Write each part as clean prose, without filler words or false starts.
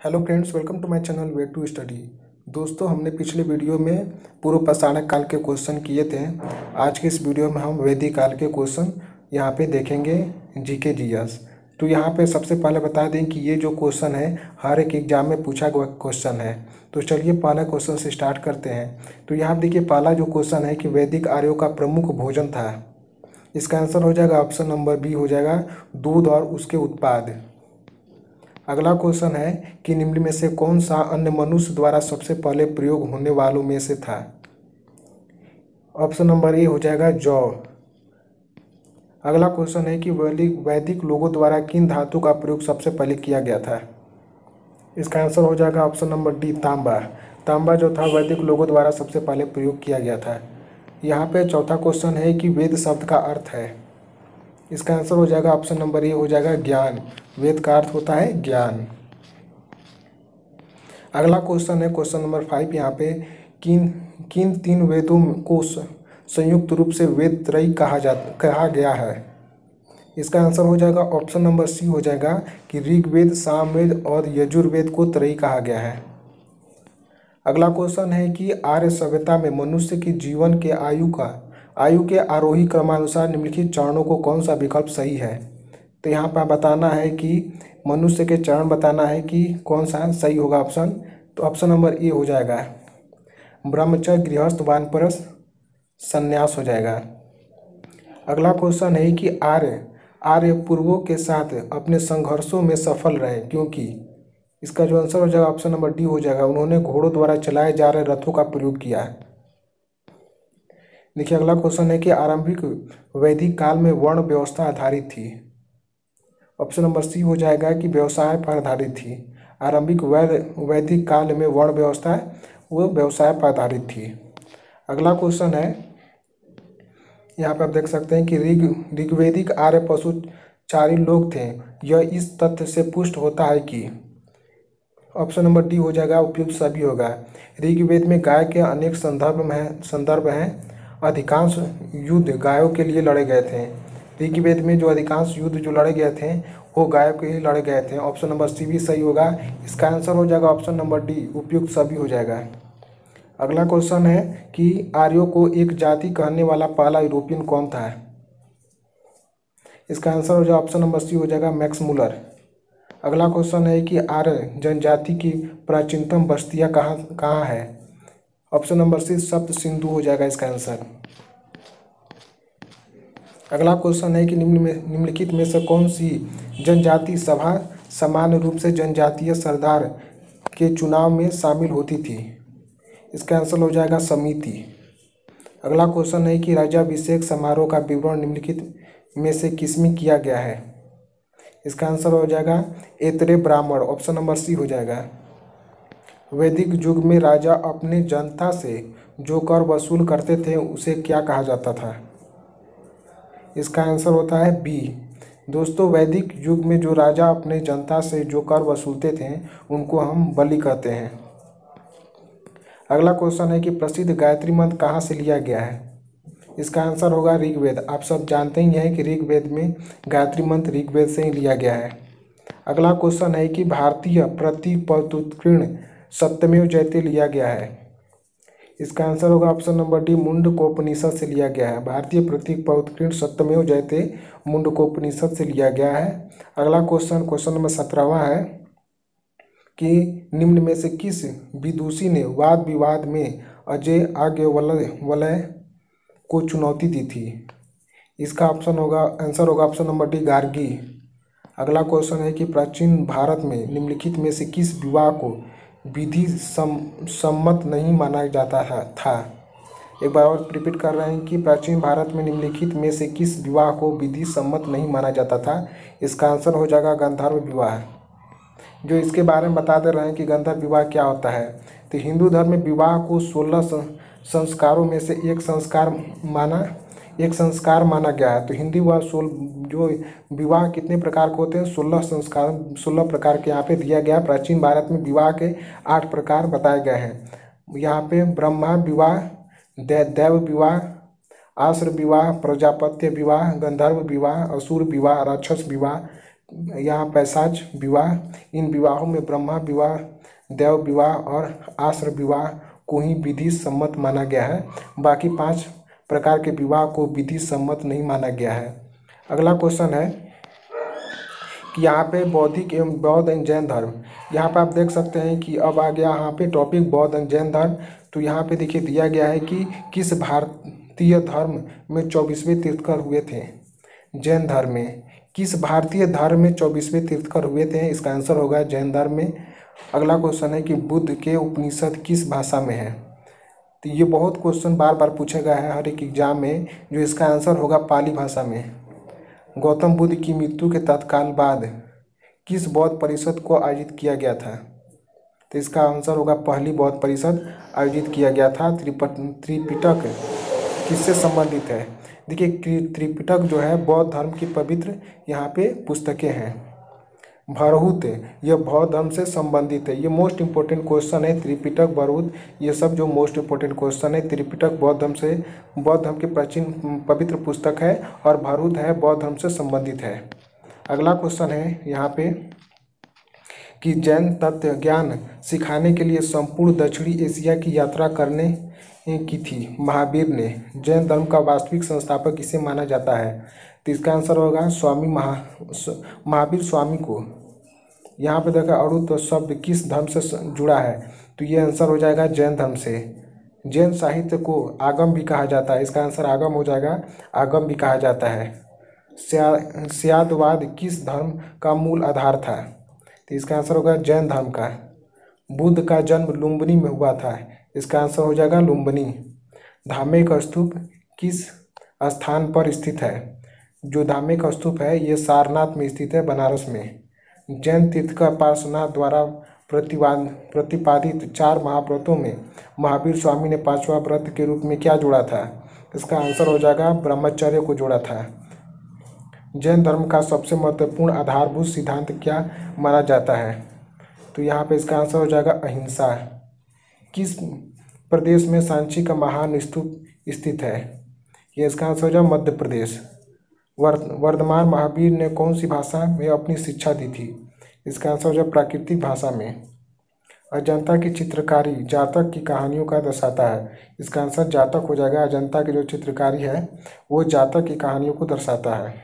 Hello friends, welcome to my channel way to study. दोस्तों, हमने पिछले वीडियो में पूर्व पाषाण काल के क्वेश्चन किए थे। आज के इस वीडियो में हम वैदिक काल के क्वेश्चन यहाँ पे देखेंगे, जीके जीएस। तो यहाँ पे सबसे पहले बता दें कि ये जो क्वेश्चन है हर एक एग्जाम में पूछा गया क्वेश्चन है। तो चलिए पहला क्वेश्चन से स्टार्ट करते हैं। तो यहाँ देखिए, पहला जो क्वेश्चन है कि वैदिक आर्यों का प्रमुख भोजन था। इसका आंसर हो जाएगा ऑप्शन नंबर बी हो जाएगा, दूध और उसके उत्पाद। अगला क्वेश्चन है कि निम्न में से कौन सा अन्न मनुष्य द्वारा सबसे पहले प्रयोग होने वालों में से था। ऑप्शन नंबर ए हो जाएगा जौ। अगला क्वेश्चन है कि वैदिक लोगों द्वारा किन धातु का प्रयोग सबसे पहले किया गया था। इसका आंसर हो जाएगा ऑप्शन नंबर डी, तांबा। तांबा जो था वैदिक लोगों द्वारा सबसे पहले प्रयोग किया गया था। यहाँ पे चौथा क्वेश्चन है कि वेद शब्द का अर्थ है। इसका आंसर हो जाएगा ऑप्शन नंबर ए हो जाएगा, ज्ञान। वेद का अर्थ होता है ज्ञान। अगला क्वेश्चन है क्वेश्चन नंबर 5। यहाँ पे किन किन तीन वेदों को संयुक्त रूप से वेद त्रयी कहा गया है। इसका आंसर हो जाएगा ऑप्शन नंबर सी हो जाएगा कि ऋग्वेद, सामवेद और यजुर्वेद को त्रयी कहा गया है। अगला क्वेश्चन है कि आर्य सभ्यता में मनुष्य की जीवन के आयु के आरोही क्रमानुसार निम्नलिखित चरणों को कौन सा विकल्प सही है। तो यहाँ पर बताना है कि मनुष्य के चरण बताना है कि कौन सा सही होगा ऑप्शन। तो ऑप्शन नंबर ए हो जाएगा, ब्रह्मचर्य, गृहस्थ, वानप्रस्थ, संन्यास हो जाएगा। अगला क्वेश्चन है कि आर्य पूर्वों के साथ अपने संघर्षों में सफल रहे क्योंकि। इसका जो आंसर हो जाएगा ऑप्शन नंबर डी हो जाएगा, उन्होंने घोड़ों द्वारा चलाए जा रहे रथों का प्रयोग किया। देखिए, अगला क्वेश्चन है कि आरंभिक वैदिक काल में वर्ण व्यवस्था आधारित थी। ऑप्शन नंबर सी हो जाएगा कि व्यवसाय पर आधारित थी। आरंभिक वैदिक काल में वर्ण व्यवस्था वो व्यवसाय पर आधारित थी। अगला क्वेश्चन है, यहाँ पर आप देख सकते हैं कि ऋग्वेदिक आर्य पशुचारी लोग थे। यह इस तथ्य से पुष्ट होता है कि। ऑप्शन नंबर डी हो जाएगा, उपयुक्त सभी होगा। ऋग्वेद में गाय के अनेक संदर्भ हैं। अधिकांश युद्ध गायों के लिए लड़े गए थे। ऋग्वेद में जो अधिकांश युद्ध जो लड़े गए थे वो गायों के लिए लड़े गए थे। ऑप्शन नंबर सी भी सही होगा। इसका आंसर हो जाएगा ऑप्शन नंबर डी, उपयुक्त सभी हो जाएगा। अगला क्वेश्चन है कि आर्यों को एक जाति कहने वाला पहला यूरोपियन कौन था। इसका आंसर हो जाएगा ऑप्शन नंबर सी हो जाएगा, मैक्स मुलर। अगला क्वेश्चन है कि आर्य जनजाति की प्राचीनतम बस्तियां कहाँ है। ऑप्शन नंबर सी, सप्त सिंधु हो जाएगा इसका आंसर। अगला क्वेश्चन है कि निम्नलिखित में से कौन सी जनजाति सभा सामान्य रूप से जनजातीय सरदार के चुनाव में शामिल होती थी। इसका आंसर हो जाएगा समिति। अगला क्वेश्चन है कि राज्याभिषेक समारोह का विवरण निम्नलिखित में से किसमें किया गया है। इसका आंसर हो जाएगा ऐतरेय ब्राह्मण। ऑप्शन नंबर सी हो जाएगा। वैदिक युग में राजा अपने जनता से जो कर वसूल करते थे उसे क्या कहा जाता था। इसका आंसर होता है बी। दोस्तों, वैदिक युग में जो राजा अपने जनता से जो कर वसूलते थे उनको हम बलि कहते हैं। अगला क्वेश्चन है कि प्रसिद्ध गायत्री मंत्र कहाँ से लिया गया है। इसका आंसर होगा ऋग्वेद। आप सब जानते ही हैं कि ऋग्वेद में गायत्री मंत्र ऋग्वेद से ही लिया गया है। अगला क्वेश्चन है कि भारतीय प्रतीक पौत्कृण सत्यमेव जयते लिया गया है। इसका आंसर होगा ऑप्शन नंबर डी, मुंडकोपनिषद से लिया गया है। भारतीय प्रतीक पौत्कृण सत्यमेव जयते मुंडकोपनिषद से लिया गया है। अगला क्वेश्चन नंबर 17वां है कि निम्न में से किस विदुषी ने वाद विवाद में अजय आर्यवल्लय को चुनौती दी थी। इसका आंसर होगा ऑप्शन नंबर डी, गार्गी। अगला क्वेश्चन है कि प्राचीन भारत में निम्नलिखित में से किस विवाह को विधि सम्मत नहीं माना जाता था। एक बार और रिपीट कर रहे हैं कि प्राचीन भारत में निम्नलिखित में से किस विवाह को विधि सम्मत नहीं माना जाता था। इसका आंसर हो जाएगा गंधर्व विवाह। जो इसके बारे में बता दे रहे हैं कि गंधर्व विवाह क्या होता है। तो हिंदू धर्म में विवाह को 16 संस्कारों में से एक संस्कार माना गया है। तो हिंदी जो विवाह कितने प्रकार के होते हैं, 16 प्रकार के यहाँ पे दिया गया है। प्राचीन भारत में विवाह के 8 प्रकार बताए गए हैं। यहाँ पे ब्रह्मा विवाह, दैव विवाह, आश्र विवाह, प्रजापत्य विवाह, गंधर्व विवाह, असुर विवाह, राक्षस विवाह, यहाँ पैशाच विवाह, इन विवाहों में ब्रह्मा विवाह, देव विवाह और आश्र विवाह को ही विधि सम्मत माना गया है। बाकी 5 प्रकार के विवाह को विधि सम्मत नहीं माना गया है। अगला क्वेश्चन है कि यहाँ पे बौद्धिक एवं बौद्ध एवं जैन धर्म, यहाँ पे आप देख सकते हैं कि अब आ गया यहाँ पे टॉपिक बौद्ध एवं जैन धर्म। तो यहाँ पे देखिए दिया गया है कि किस भारतीय धर्म में 24वें तीर्थंकर हुए थे। जैन धर्म में किस भारतीय धर्म में 24वें तीर्थंकर हुए थे, इसका आंसर होगा जैन धर्म में। अगला क्वेश्चन है कि बुद्ध के उपनिषद किस भाषा में है। तो ये बहुत क्वेश्चन बार बार पूछा गया है हर एक एग्जाम में, जो इसका आंसर होगा पाली भाषा में। गौतम बुद्ध की मृत्यु के तत्काल बाद किस बौद्ध परिषद को आयोजित किया गया था। तो इसका आंसर होगा पहली बौद्ध परिषद आयोजित किया गया था। त्रिपिटक किससे संबंधित है। देखिए त्रिपिटक जो है बौद्ध धर्म की पवित्र यहाँ पे पुस्तकें हैं। भरहुत यह बौद्ध धर्म से संबंधित है। ये मोस्ट इंपॉर्टेंट क्वेश्चन है। त्रिपिटक, भरहुत, ये सब जो मोस्ट इंपॉर्टेंट क्वेश्चन है। त्रिपिटक बौद्ध धर्म की प्राचीन पवित्र पुस्तक है और भरहुत है बौद्ध धर्म से संबंधित है। अगला क्वेश्चन है यहाँ पे कि जैन तत्व ज्ञान सिखाने के लिए संपूर्ण दक्षिणी एशिया की यात्रा करने की थी महावीर ने। जैन धर्म का वास्तविक संस्थापक किसे माना जाता है। तो इसका आंसर होगा महावीर स्वामी को। यहाँ पे देखा अड़ुत शब्द किस धर्म से जुड़ा है। तो ये आंसर हो जाएगा जैन धर्म से। जैन साहित्य को आगम भी कहा जाता है। इसका आंसर आगम हो जाएगा, आगम भी कहा जाता है। स्यादवाद किस धर्म का मूल आधार था। तो इसका आंसर होगा जैन धर्म का। बुद्ध का जन्म लुम्बिनी में हुआ था। इसका आंसर हो जाएगा लुम्बिनी। धामेक स्तूप किस स्थान पर स्थित है। जो धामेक स्तूप है ये सारनाथ में स्थित है, बनारस में। जैन तीर्थंकर पार्श्वनाथ द्वारा प्रतिपादित 4 महाव्रतों में महावीर स्वामी ने 5वां व्रत के रूप में क्या जोड़ा था। इसका आंसर हो जाएगा ब्रह्मचर्य को जोड़ा था। जैन धर्म का सबसे महत्वपूर्ण आधारभूत सिद्धांत क्या माना जाता है। तो यहाँ पे इसका आंसर हो जाएगा अहिंसा। किस प्रदेश में सांची का महान स्तूप स्थित है। ये इसका आंसर हो जाएगा मध्य प्रदेश। वर्धमान महावीर ने कौन सी भाषा में अपनी शिक्षा दी थी। इसका आंसर हो जाएगा प्राकृतिक भाषा में। अजंता की चित्रकारी जातक की कहानियों का दर्शाता है। इसका आंसर जातक हो जाएगा। अजंता की जो चित्रकारी है वो जातक की कहानियों को दर्शाता है।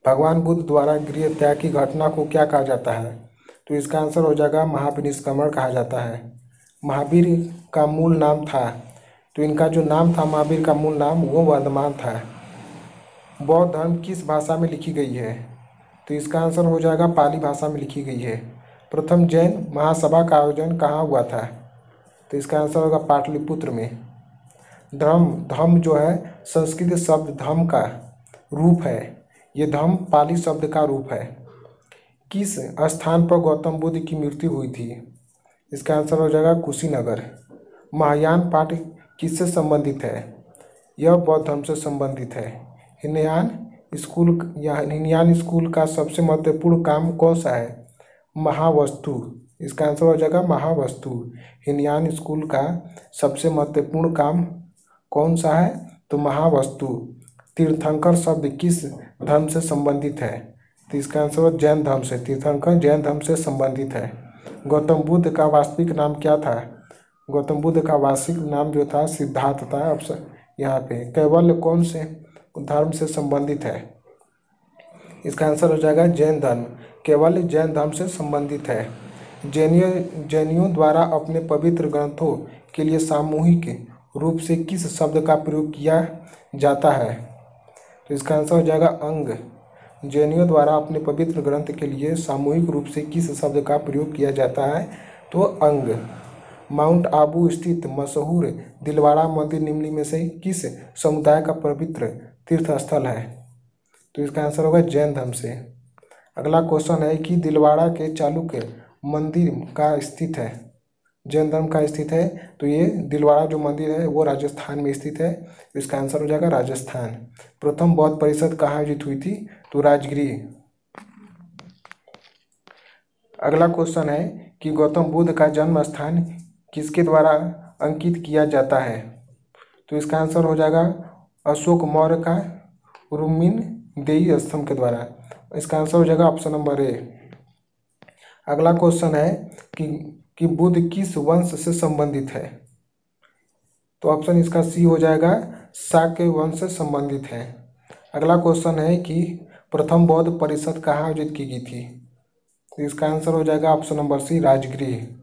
भगवान बुद्ध द्वारा गृह त्याग की घटना को क्या कहा जाता है। तो इसका आंसर हो जाएगा महापरिनिष्क्रमण कहा जाता है। महावीर का मूल नाम था, तो इनका जो नाम था महावीर का मूल नाम वो वर्धमान था। बौद्ध धर्म किस भाषा में लिखी गई है। तो इसका आंसर हो जाएगा पाली भाषा में लिखी गई है। प्रथम जैन महासभा का आयोजन कहाँ हुआ था। तो इसका आंसर होगा पाटलिपुत्र में। धम्म जो है संस्कृत शब्द धम्म का रूप है। ये धम्म पाली शब्द का रूप है। किस स्थान पर गौतम बुद्ध की मृत्यु हुई थी। इसका आंसर हो जाएगा कुशीनगर। महायान पाठ किससे संबंधित है। यह बौद्ध धर्म से संबंधित है। हिनयान स्कूल का सबसे महत्वपूर्ण काम कौन सा है। महावस्तु। इसका आंसर हो जाएगा महावस्तु। हिनयान स्कूल का सबसे महत्वपूर्ण काम कौन सा है, तो महावस्तु। तीर्थंकर शब्द किस धर्म से संबंधित है। तो इसका आंसर जैन धर्म से। तीर्थंकर जैन धर्म से संबंधित है। गौतम बुद्ध का वास्तविक नाम क्या था। गौतम बुद्ध का वास्तविक नाम जो था सिद्धार्थ था। अब यहाँ पे कैवल्य कौन से धर्म से संबंधित है। इसका आंसर हो जाएगा जैन धर्म। केवल जैन धर्म से संबंधित है। जैनियों द्वारा अपने पवित्र ग्रंथों के लिए सामूहिक रूप से किस शब्द का प्रयोग किया जाता है। तो इसका आंसर हो जाएगा अंग। जैनियों द्वारा अपने पवित्र ग्रंथ के लिए सामूहिक रूप से किस शब्द का प्रयोग किया जाता है, तो अंग। माउंट आबू स्थित मशहूर दिलवाड़ा मंदिर निम्न में से किस समुदाय का पवित्र तीर्थ स्थल है। तो इसका आंसर होगा जैन धर्म से। अगला क्वेश्चन है कि दिलवाड़ा के चालुक्य मंदिर का स्थित है, जैन धर्म का स्थित है। तो ये दिलवाड़ा जो मंदिर है वो राजस्थान में स्थित है। तो इसका आंसर हो जाएगा राजस्थान। प्रथम बौद्ध परिषद कहाँ आयोजित हुई थी, तो राजगृह। अगला क्वेश्चन है कि गौतम बुद्ध का जन्म स्थान किसके द्वारा अंकित किया जाता है। तो इसका आंसर हो जाएगा अशोक मौर्य का रुक्मिणीदेवी स्तंभ के द्वारा। इसका आंसर हो जाएगा ऑप्शन नंबर ए। अगला क्वेश्चन है कि बुद्ध किस वंश से संबंधित है? तो ऑप्शन इसका सी हो जाएगा, शाक्य वंश से संबंधित है। अगला क्वेश्चन है कि प्रथम बौद्ध परिषद कहाँ आयोजित की गई थी? तो इसका आंसर हो जाएगा ऑप्शन नंबर सी, राजगृह।